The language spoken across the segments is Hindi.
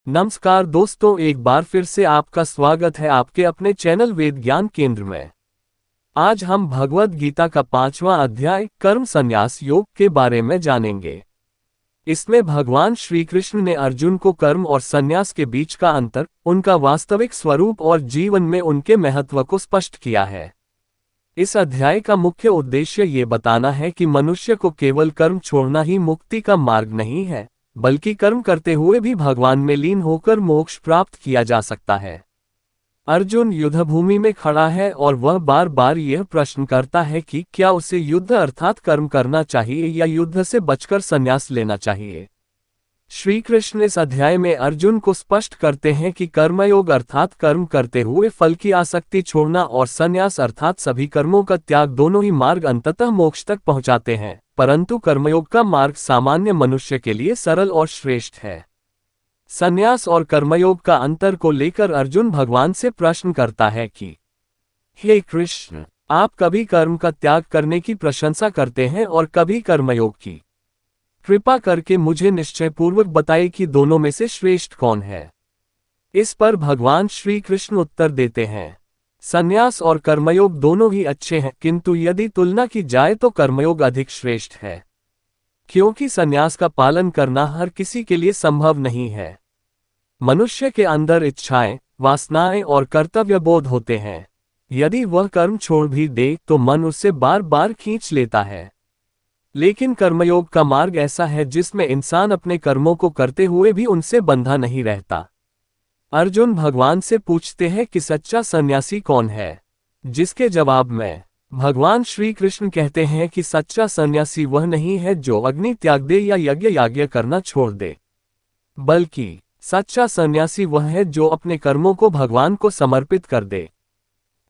नमस्कार दोस्तों, एक बार फिर से आपका स्वागत है आपके अपने चैनल वेद ज्ञान केंद्र में। आज हम भगवद गीता का 5वां अध्याय कर्म संन्यास योग के बारे में जानेंगे। इसमें भगवान श्री कृष्ण ने अर्जुन को कर्म और संन्यास के बीच का अंतर, उनका वास्तविक स्वरूप और जीवन में उनके महत्व को स्पष्ट किया है। इस अध्याय का मुख्य उद्देश्य ये बताना है कि मनुष्य को केवल कर्म छोड़ना ही मुक्ति का मार्ग नहीं है, बल्कि कर्म करते हुए भी भगवान में लीन होकर मोक्ष प्राप्त किया जा सकता है। अर्जुन युद्धभूमि में खड़ा है और वह बार बार यह प्रश्न करता है कि क्या उसे युद्ध अर्थात कर्म करना चाहिए या युद्ध से बचकर संन्यास लेना चाहिए। श्री कृष्ण इस अध्याय में अर्जुन को स्पष्ट करते हैं कि कर्मयोग अर्थात कर्म करते हुए फल की आसक्ति छोड़ना और संन्यास अर्थात सभी कर्मों का त्याग दोनों ही मार्ग अंततः मोक्ष तक पहुंचाते हैं, परंतु कर्मयोग का मार्ग सामान्य मनुष्य के लिए सरल और श्रेष्ठ है। संन्यास और कर्मयोग का अंतर को लेकर अर्जुन भगवान से प्रश्न करता है कि हे कृष्ण, आप कभी कर्म का त्याग करने की प्रशंसा करते हैं और कभी कर्मयोग की। कृपा करके मुझे निश्चयपूर्वक बताइए कि दोनों में से श्रेष्ठ कौन है। इस पर भगवान श्री कृष्ण उत्तर देते हैं, संन्यास और कर्मयोग दोनों ही अच्छे हैं, किंतु यदि तुलना की जाए तो कर्मयोग अधिक श्रेष्ठ है, क्योंकि संन्यास का पालन करना हर किसी के लिए संभव नहीं है। मनुष्य के अंदर इच्छाएं, वासनाएं और कर्तव्य बोध होते हैं। यदि वह कर्म छोड़ भी दे तो मन उससे बार बार खींच लेता है। लेकिन कर्मयोग का मार्ग ऐसा है जिसमें इंसान अपने कर्मों को करते हुए भी उनसे बंधा नहीं रहता। अर्जुन भगवान से पूछते हैं कि सच्चा सन्यासी कौन है, जिसके जवाब में भगवान श्री कृष्ण कहते हैं कि सच्चा सन्यासी वह नहीं है जो अग्नि त्याग दे या यज्ञ करना छोड़ दे, बल्कि सच्चा सन्यासी वह है जो अपने कर्मों को भगवान को समर्पित कर दे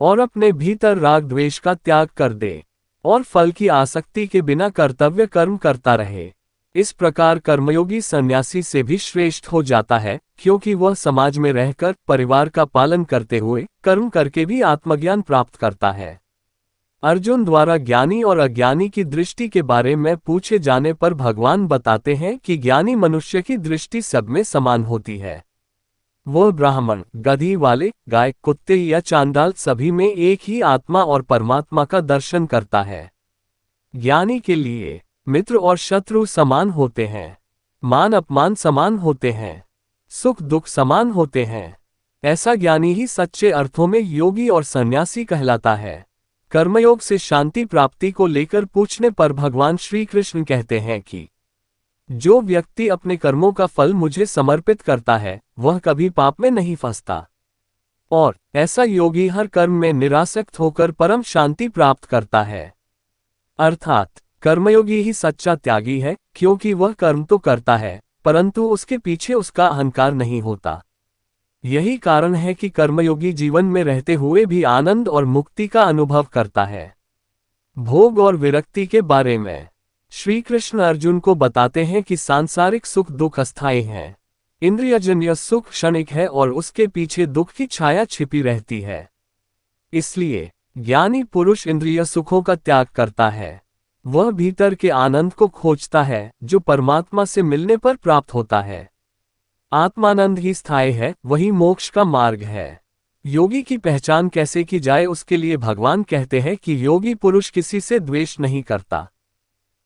और अपने भीतर राग द्वेष का त्याग कर दे और फल की आसक्ति के बिना कर्तव्य कर्म करता रहे। इस प्रकार कर्मयोगी सन्यासी से भी श्रेष्ठ हो जाता है, क्योंकि वह समाज में रहकर परिवार का पालन करते हुए कर्म करके भी आत्मज्ञान प्राप्त करता है। अर्जुन द्वारा ज्ञानी और अज्ञानी की दृष्टि के बारे में पूछे जाने पर भगवान बताते हैं कि ज्ञानी मनुष्य की दृष्टि सब में समान होती है। वह ब्राह्मण, गधी वाले, गाय, कुत्ते या चांडाल सभी में एक ही आत्मा और परमात्मा का दर्शन करता है। ज्ञानी के लिए मित्र और शत्रु समान होते हैं, मान अपमान समान होते हैं, सुख दुख समान होते हैं। ऐसा ज्ञानी ही सच्चे अर्थों में योगी और सन्यासी कहलाता है। कर्मयोग से शांति प्राप्ति को लेकर पूछने पर भगवान श्री कृष्ण कहते हैं कि जो व्यक्ति अपने कर्मों का फल मुझे समर्पित करता है वह कभी पाप में नहीं फंसता, और ऐसा योगी हर कर्म में निरासक्त होकर परम शांति प्राप्त करता है। अर्थात कर्मयोगी ही सच्चा त्यागी है, क्योंकि वह कर्म तो करता है परंतु उसके पीछे उसका अहंकार नहीं होता। यही कारण है कि कर्मयोगी जीवन में रहते हुए भी आनंद और मुक्ति का अनुभव करता है। भोग और विरक्ति के बारे में श्री कृष्ण अर्जुन को बताते हैं कि सांसारिक सुख दुख अस्थायी हैं। इंद्रियजन्य सुख क्षणिक है और उसके पीछे दुख की छाया छिपी रहती है। इसलिए ज्ञानी पुरुष इंद्रिय सुखों का त्याग करता है। वह भीतर के आनंद को खोजता है जो परमात्मा से मिलने पर प्राप्त होता है। आत्मानंद ही स्थायी है, वही मोक्ष का मार्ग है। योगी की पहचान कैसे की जाए, उसके लिए भगवान कहते हैं कि योगी पुरुष किसी से द्वेष नहीं करता,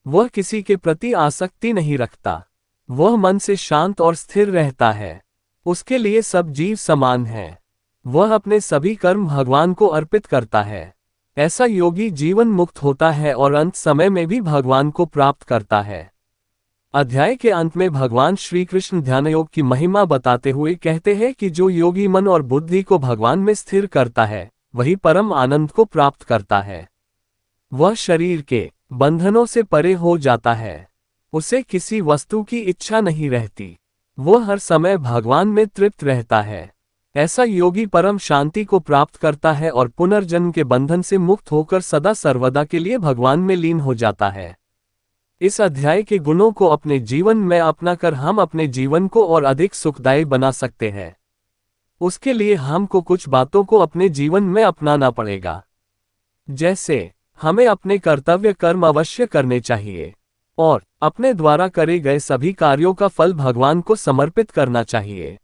वह किसी के प्रति आसक्ति नहीं रखता, वह मन से शांत और स्थिर रहता है। उसके लिए सब जीव समान हैं। वह अपने सभी कर्म भगवान को अर्पित करता है। ऐसा योगी जीवन मुक्त होता है और अंत समय में भी भगवान को प्राप्त करता है। अध्याय के अंत में भगवान श्री कृष्ण ध्यानयोग की महिमा बताते हुए कहते हैं कि जो योगी मन और बुद्धि को भगवान में स्थिर करता है वही परम आनंद को प्राप्त करता है। वह शरीर के बंधनों से परे हो जाता है, उसे किसी वस्तु की इच्छा नहीं रहती, वह हर समय भगवान में तृप्त रहता है। ऐसा योगी परम शांति को प्राप्त करता है और पुनर्जन्म के बंधन से मुक्त होकर सदा सर्वदा के लिए भगवान में लीन हो जाता है। इस अध्याय के गुणों को अपने जीवन में अपनाकर हम अपने जीवन को और अधिक सुखदायी बना सकते हैं। उसके लिए हमको कुछ बातों को अपने जीवन में अपनाना पड़ेगा। जैसे हमें अपने कर्तव्य कर्म अवश्य करने चाहिए और अपने द्वारा करे गए सभी कार्यों का फल भगवान को समर्पित करना चाहिए।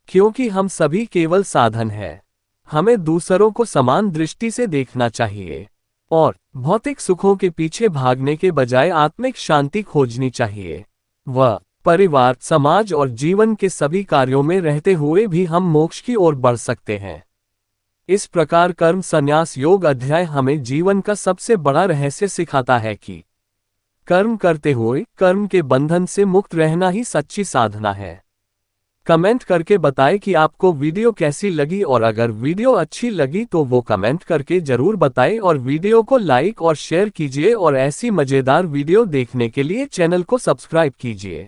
क्योंकि हम सभी केवल साधन हैं। हमें दूसरों को समान दृष्टि से देखना चाहिए और भौतिक सुखों के पीछे भागने के बजाय आत्मिक शांति खोजनी चाहिए। वह परिवार, समाज और जीवन के सभी कार्यों में रहते हुए भी हम मोक्ष की ओर बढ़ सकते हैं। इस प्रकार कर्म संन्यास योग अध्याय हमें जीवन का सबसे बड़ा रहस्य सिखाता है कि कर्म करते हुए कर्म के बंधन से मुक्त रहना ही सच्ची साधना है। कमेंट करके बताएं कि आपको वीडियो कैसी लगी, और अगर वीडियो अच्छी लगी तो वो कमेंट करके जरूर बताएं और वीडियो को लाइक और शेयर कीजिए और ऐसी मजेदार वीडियो देखने के लिए चैनल को सब्सक्राइब कीजिए।